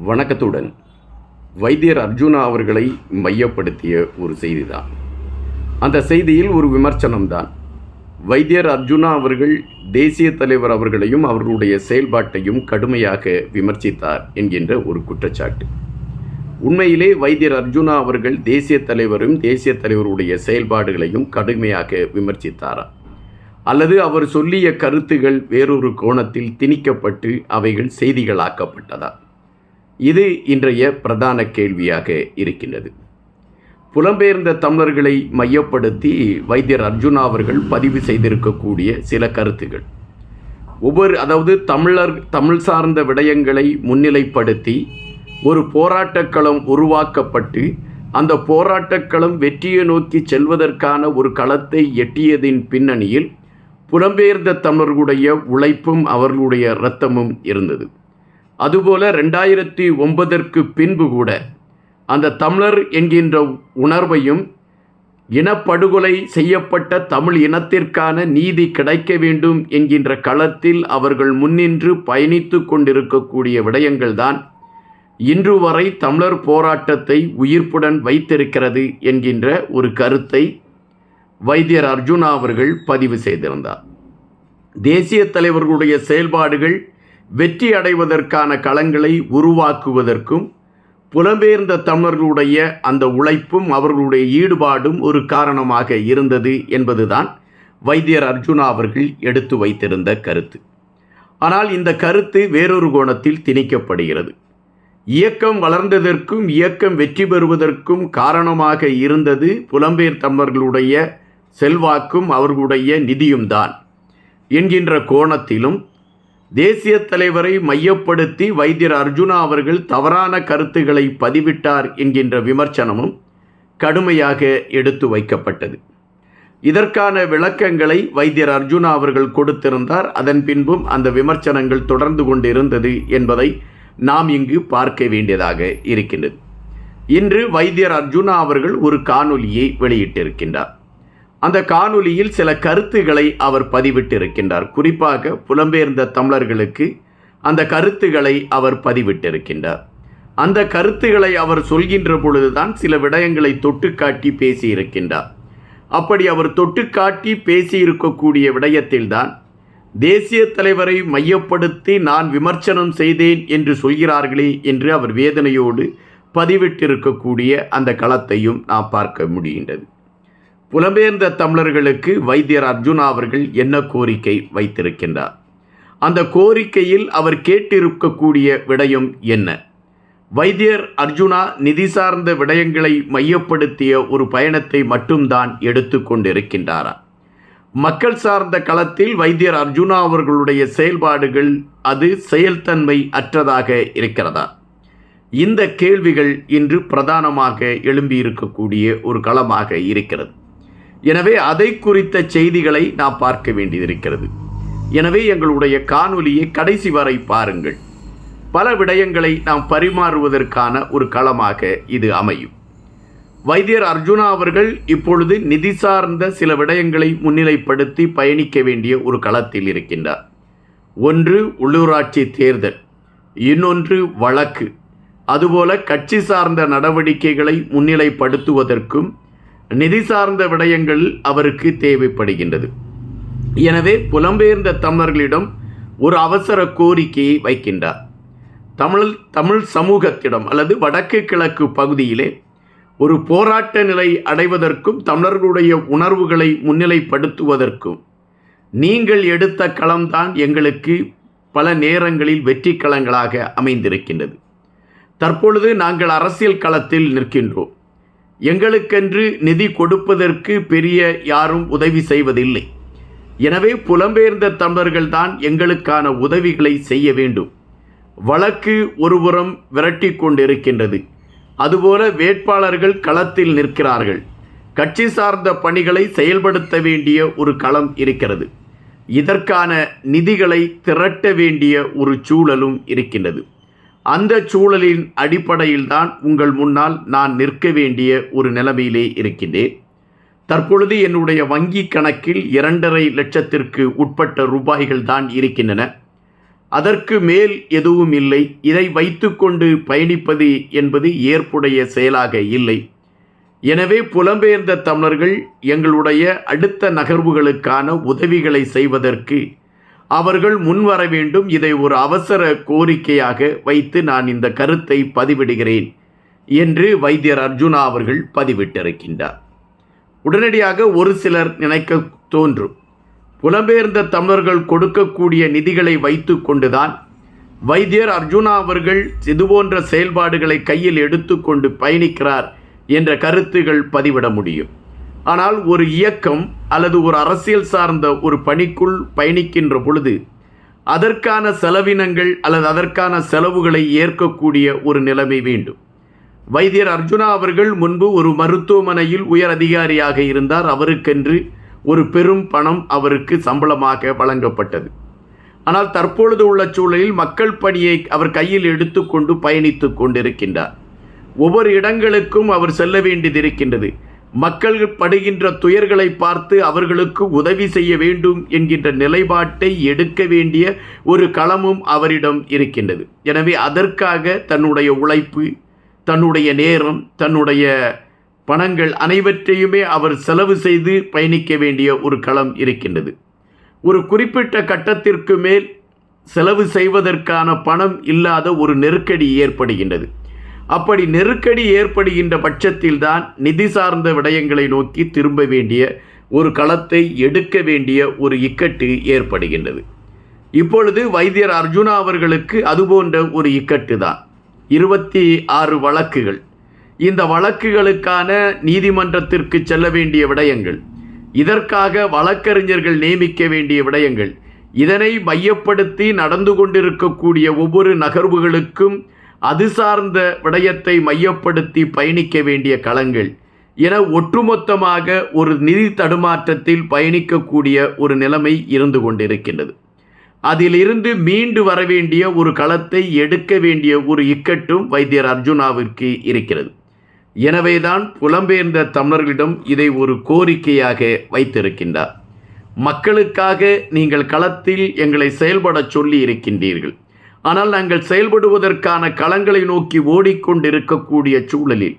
வணக்கத்துடன் வைத்தியர் அர்ஜுனா அவர்களை மையப்படுத்திய ஒரு செய்தி தான். அந்த செய்தியில் ஒரு விமர்சனம்தான். வைத்தியர் அர்ஜுனா அவர்கள் தேசிய தலைவர் அவர்களையும் அவர்களுடைய செயல்பாட்டையும் கடுமையாக விமர்சித்தார் என்கின்ற ஒரு குற்றச்சாட்டு. உண்மையிலே வைத்தியர் அர்ஜுனா அவர்கள் தேசிய தலைவரும் தேசிய தலைவருடைய செயல்பாடுகளையும் கடுமையாக விமர்சித்தாரா, அல்லது அவர் சொல்லிய கருத்துகள் வேறொரு கோணத்தில் திணிக்கப்பட்டு அவைகள் செய்திகளாக்கப்பட்டதா? இது இன்றைய பிரதான கேள்வியாக இருக்கின்றது. புலம்பெயர்ந்த தமிழர்களை மையப்படுத்தி வைத்தியர் அர்ஜுனா அவர்கள் பதிவு செய்திருக்கக்கூடிய சில கருத்துகள், தமிழ் சார்ந்த விடயங்களை முன்னிலைப்படுத்தி ஒரு போராட்டக்களம் உருவாக்கப்பட்டு அந்த போராட்டக்களம் வெற்றியை நோக்கி செல்வதற்கான ஒரு களத்தை எட்டியதின் பின்னணியில் புலம்பெயர்ந்த தமிழர்களுடைய உழைப்பும் அவர்களுடைய இரத்தமும் இருந்தது. அதுபோல 2009 பின்பு கூட அந்த தமிழர் என்கின்ற உணர்வையும் இனப்படுகொலை செய்யப்பட்ட தமிழ் இனத்திற்கான நீதி கிடைக்க வேண்டும் என்கின்ற களத்தில் அவர்கள் முன்னின்று பயணித்து கொண்டிருக்கக்கூடிய விடயங்கள்தான் இன்று வரை தமிழர் போராட்டத்தை உயிர்ப்புடன் வைத்திருக்கிறது என்கின்ற ஒரு கருத்தை வைத்தியர் அர்ஜுனா அவர்கள் பதிவு செய்திருந்தார். தேசிய தலைவர்களுடைய செயல்பாடுகள் வெற்றி அடைவதற்கான களங்களை உருவாக்குவதற்கும் புலம்பெயர்ந்த தமிழர்களுடைய அந்த உழைப்பும் அவர்களுடைய ஈடுபாடும் ஒரு காரணமாக இருந்தது என்பதுதான் வைத்தியர் அர்ஜுனா அவர்கள் எடுத்து வைத்திருந்த கருத்து. ஆனால் இந்த கருத்து வேறொரு கோணத்தில் திணிக்கப்படுகிறது. இயக்கம் வளர்ந்ததற்கும் இயக்கம் வெற்றி பெறுவதற்கும் காரணமாக இருந்தது புலம்பெயர் தமிழர்களுடைய செல்வாக்கும் அவர்களுடைய நிதியும் தான் என்கின்ற கோணத்திலும், தேசிய தலைவரை மையப்படுத்தி வைத்தியர் அர்ஜுனா அவர்கள் தவறான கருத்துக்களை பதிவிட்டார் என்கின்ற விமர்சனமும் கடுமையாக எடுத்து வைக்கப்பட்டது. இதற்கான விளக்கங்களை வைத்தியர் அர்ஜுனா அவர்கள் கொடுத்திருந்தார். அதன் பின்பும் அந்த விமர்சனங்கள் தொடர்ந்து கொண்டிருந்தது என்பதை நாம் இங்கு பார்க்க வேண்டியதாக இருக்கின்றது. இன்று வைத்தியர் அர்ஜுனா அவர்கள் ஒரு காணொலியை வெளியிட்டிருக்கின்றார். அந்த காணொலியில் சில கருத்துக்களை அவர் பதிவிட்டிருக்கின்றார். குறிப்பாக புலம்பெயர்ந்த தமிழர்களுக்கு அந்த கருத்துக்களை அவர் பதிவிட்டிருக்கின்றார். அந்த கருத்துக்களை அவர் சொல்கின்ற பொழுதுதான் சில விடயங்களை தொட்டுக்காட்டி பேசியிருக்கின்றார். அப்படி அவர் தொட்டுக்காட்டி பேசியிருக்கக்கூடிய விடயத்தில்தான் தேசிய தலைவரை மையப்படுத்தி நான் விமர்சனம் செய்தேன் என்று சொல்கிறார்களே என்று அவர் வேதனையோடு பதிவிட்டிருக்கக்கூடிய அந்த களத்தையும் நாம் பார்க்க முடிகின்றது. புலம்பெயர்ந்த தமிழர்களுக்கு வைத்தியர் அர்ஜுனா அவர்கள் என்ன கோரிக்கை வைத்திருக்கின்றார்? அந்த கோரிக்கையில் அவர் கேட்டிருக்கக்கூடிய விடயம் என்ன? வைத்தியர் அர்ஜுனா நிதி சார்ந்த விடயங்களை மையப்படுத்திய ஒரு பயணத்தை மட்டும்தான் எடுத்து கொண்டிருக்கின்றாரா? மக்கள் சார்ந்த களத்தில் வைத்தியர் அர்ஜுனா அவர்களுடைய செயல்பாடுகள் அது செயல்தன்மை அற்றதாக இருக்கிறதா? இந்த கேள்விகள் இன்று பிரதானமாக எழும்பியிருக்கக்கூடிய ஒரு களமாக இருக்கிறது. எனவே அதை குறித்த செய்திகளை நாம் பார்க்க வேண்டியிருக்கிறது. எனவே எங்களுடைய காணொலியை கடைசி வரை பாருங்கள். பல விடயங்களை நாம் பரிமாறுவதற்கான ஒரு களமாக இது அமையும். வைத்தியர் அர்ஜுனா அவர்கள் இப்பொழுது நிதி சார்ந்த சில விடயங்களை முன்னிலைப்படுத்தி பயணிக்க வேண்டிய ஒரு களத்தில் இருக்கின்றார். ஒன்று உள்ளூராட்சி தேர்தல், இன்னொன்று வழக்கு, அதுபோல கட்சி சார்ந்த நடவடிக்கைகளை முன்னிலைப்படுத்துவதற்கும் நிதி சார்ந்த விடயங்கள் அவருக்கு தேவைப்படுகின்றது. எனவே புலம்பெயர்ந்த தமிழர்களிடம் ஒரு அவசர கோரிக்கையை வைக்கின்றார். தமிழ் சமூகத்திடம் அல்லது வடக்கு கிழக்கு பகுதியிலே ஒரு போராட்ட நிலை அடைவதற்கும் தமிழர்களுடைய உணர்வுகளை முன்னிலைப்படுத்துவதற்கும் நீங்கள் எடுத்த களம்தான் எங்களுக்கு பல நேரங்களில் வெற்றி களங்களாக அமைந்திருக்கின்றது. தற்பொழுது நாங்கள் அரசியல் களத்தில் நிற்கின்றோம். எங்களுக்கென்று நிதி கொடுப்பதற்கு பெரிய யாரும் உதவி செய்வதில்லை. எனவே புலம்பெயர்ந்த தமிழர்கள்தான் எங்களுக்கான உதவிகளை செய்ய வேண்டும். வழக்கு ஒருபுறம் விரட்டி கொண்டிருக்கின்றது. அதுபோல வேட்பாளர்கள் களத்தில் நிற்கிறார்கள். கட்சி சார்ந்த பணிகளை செயல்படுத்த வேண்டிய ஒரு களம் இருக்கிறது. இதற்கான நிதிகளை திரட்ட வேண்டிய ஒரு சூழலும் இருக்கின்றது. அந்த சூழலின் அடிப்படையில்தான் உங்கள் முன்னால் நான் நிற்க வேண்டிய ஒரு நிலைமையிலே இருக்கின்றேன். தற்பொழுது என்னுடைய வங்கி கணக்கில் 2.5 லட்சத்திற்கு உட்பட்ட ரூபாய்கள் தான் இருக்கின்றன. அதற்கு மேல் எதுவும் இல்லை. இதை வைத்துக்கொண்டு பயணிப்பது என்பது ஏற்புடைய செயலாக இல்லை. எனவே புலம்பெயர்ந்த தமிழர்கள் எங்களுடைய அடுத்த நகர்வுகளுக்கான உதவிகளை செய்வதற்கு அவர்கள் முன்வர வேண்டும். இதை ஒரு அவசர கோரிக்கையாக வைத்து நான் இந்த கருத்தை பதிவிடுகிறேன் என்று வைத்தியர் அர்ஜுனா அவர்கள் பதிவிட்டிருக்கின்றார். உடனடியாக ஒரு சிலர் நினைக்க தோன்றும், புலம்பெயர்ந்த தமிழர்கள் கொடுக்கக்கூடிய நிதிகளை வைத்து கொண்டுதான் வைத்தியர் அர்ஜுனா அவர்கள் இதுபோன்ற செயல்பாடுகளை கையில் எடுத்துக்கொண்டு பயணிக்கிறார் என்ற கருத்துகள் பதிவிட முடியும். ஆனால் ஒரு இயக்கம் அல்லது ஒரு அரசியல் சார்ந்த ஒரு பணிக்குள் பயணிக்கின்ற பொழுது அதற்கான செலவினங்கள் அல்லது அதற்கான செலவுகளை ஏற்கக்கூடிய ஒரு நிலைமை வேண்டும். வைத்தியர் அர்ஜுனா அவர்கள் முன்பு ஒரு மருத்துவமனையில் உயர் அதிகாரியாக இருந்தார். அவருக்கென்று ஒரு பெரும் பணம் அவருக்கு சம்பளமாக வழங்கப்பட்டது. ஆனால் தற்பொழுது உள்ள சூழலில் மக்கள் பணியை அவர் கையில் எடுத்துக்கொண்டு பயணித்து கொண்டிருக்கின்றார். ஒவ்வொரு இடங்களுக்கும் அவர் செல்ல வேண்டியது இருக்கின்றது. மக்கள் படுகின்ற துயர்களை பார்த்து அவர்களுக்கு உதவி செய்ய வேண்டும் என்கின்ற நிலைப்பாட்டை எடுக்க வேண்டிய ஒரு களமும் அவரிடம் இருக்கின்றது. எனவே அதற்காக தன்னுடைய உழைப்பு, தன்னுடைய நேரம், தன்னுடைய பணங்கள் அனைவற்றையுமே அவர் செலவு செய்து பயணிக்க வேண்டிய ஒரு களம் இருக்கின்றது. ஒரு குறிப்பிட்ட கட்டத்திற்கு மேல் செலவு செய்வதற்கான பணம் இல்லாத ஒரு நெருக்கடி ஏற்படுகின்றது. அப்படி நெருக்கடி ஏற்படுகின்ற பட்சத்தில்தான் நிதி சார்ந்த விடயங்களை நோக்கி திரும்ப வேண்டிய ஒரு களத்தை எடுக்க வேண்டிய ஒரு இக்கட்டு ஏற்படுகின்றது. இப்பொழுது வைத்தியர் அர்ஜுனா அவர்களுக்கு அதுபோன்ற ஒரு இக்கட்டு தான். 26 வழக்குகள். இந்த வழக்குகளுக்கான நீதிமன்றத்திற்கு செல்ல வேண்டிய விடயங்கள், இதற்காக வழக்கறிஞர்கள் நியமிக்க வேண்டிய விடயங்கள், இதனை மையப்படுத்தி நடந்து கொண்டிருக்கக்கூடிய ஒவ்வொரு நகர்வுகளுக்கும் அது சார்ந்த விடயத்தை மையப்படுத்தி பயணிக்க வேண்டிய களங்கள் என ஒட்டுமொத்தமாக ஒரு நிதி தடுமாற்றத்தில் பயணிக்கக்கூடிய ஒரு நிலைமை இருந்து கொண்டிருக்கின்றது. அதிலிருந்து மீண்டு வர வேண்டிய ஒரு களத்தை எடுக்க வேண்டிய ஒரு இக்கட்டும் வைத்தியர் அர்ஜுனாவிற்கு இருக்கிறது. எனவேதான் புலம்பெயர்ந்த தமிழர்களிடம் இதை ஒரு கோரிக்கையாக வைத்திருக்கின்றார். மக்களுக்காக நீங்கள் களத்தில் எங்களை செயல்பட சொல்லி இருக்கின்றீர்கள். ஆனால் நாங்கள் செயல்படுவதற்கான களங்களை நோக்கி ஓடிக்கொண்டிருக்கக்கூடிய சூழலில்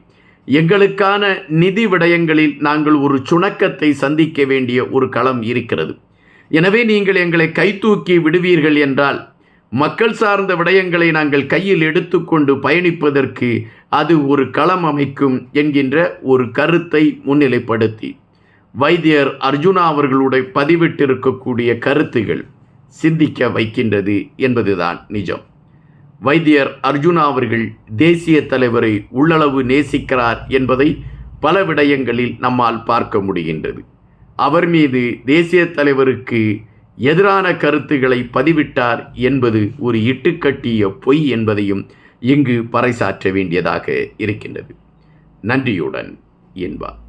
எங்களுக்கான நிதி விடயங்களில் நாங்கள் ஒரு சுணக்கத்தை சந்திக்க வேண்டிய ஒரு களம் இருக்கிறது. எனவே நீங்கள் எங்களை கைதூக்கி விடுவீர்கள் என்றால் மக்கள் சார்ந்த விடயங்களை நாங்கள் கையில் எடுத்துக்கொண்டு பயணிப்பதற்கு அது ஒரு களம் அமைக்கும் என்கின்ற ஒரு கருத்தை முன்னிலைப்படுத்தி வைத்தியர் அர்ஜுனா அவர்களுடைய பதிவிட்டிருக்கக்கூடிய கருத்துகள் சிந்திக்க வைக்கின்றது என்பதுதான் நிஜம். வைத்தியர் அர்ஜுனா அவர்கள் தேசிய தலைவரை உள்ளளவு நேசிக்கிறார் என்பதை பல விடயங்களில் நம்மால் பார்க்க முடிகின்றது. அவர் மீது தேசிய தலைவருக்கு எதிரான கருத்துக்களை பதிவிட்டார் என்பது ஒரு இட்டுக்கட்டிய பொய் என்பதையும் இங்கு பறைசாற்ற வேண்டியதாக இருக்கின்றது. நன்றியுடன் என்பார்.